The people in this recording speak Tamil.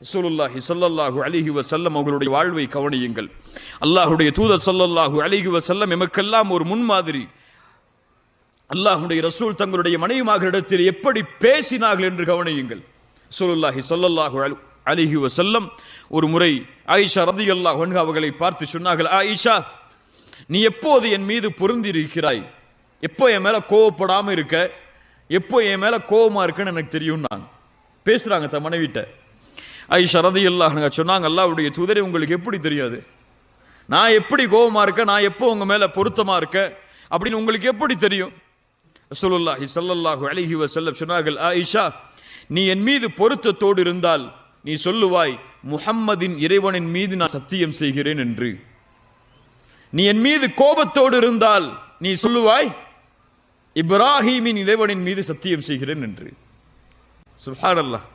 ரசூலுல்லாஹி ஸல்லல்லாஹு அலைஹி வஸல்லம் அவர்களுடைய வாழ்வை கவனியுங்கள். அல்லாஹ்வுடைய தூதர் ஸல்லல்லாஹு அலைஹி வஸல்லம் எமக்கெல்லாம் ஒரு முன்மாதிரி. அல்லாஹ்வுடைய ரசூல் தங்களுடைய மனைவிமார்களிடத்தில் எப்படி பேசினார்கள் என்று கவனியுங்கள். ரசூலுல்லாஹி ஸல்லல்லாஹு அலைஹி வஸல்லம் ஒரு முறை ஆயிஷா ரலியல்லாஹு அன்ஹா அவர்களை பார்த்து சொன்னார்கள், ஆயிஷா, நீ எப்போது என் மீது பொருந்திருக்கிறாய்? எப்போ என் மேல கோவப்படாம இருக்க? எப்போ என் மேல கோவமா இருக்குன்னு எனக்கு தெரியும். நான் பேசுறாங்க தன் மனைவிட்ட. ஆயிஷா ரலியல்லாஹு அன்ஹா சொன்னாங்க, அல்லாஹ்வுடைய தூதரே, உங்களுக்கு எப்படி தெரியாது? நான் எப்படி கோவமா இருக்கேன், நான் எப்போ உங்க மேல பொருத்தமா இருக்கேன் அப்படின்னு உங்களுக்கு எப்படி தெரியும்? ரசூலுல்லாஹி ஸல்லல்லாஹு அலைஹி வஸல்லம் சொன்னார்கள், ஆயிஷா, நீ என் மீது பொருத்தத்தோடு இருந்தால் நீ சொல்லுவாய், முஹம்மதின் இறைவனின் மீது நான் சத்தியம் செய்கிறேன் என்று. நீ என் மீது கோபத்தோடு இருந்தால் நீ சொல்லுவாய், இப்ராஹீமின் இறைவனின் மீது சத்தியம் செய்கிறேன் என்று. சுப்ஹானல்லாஹ்.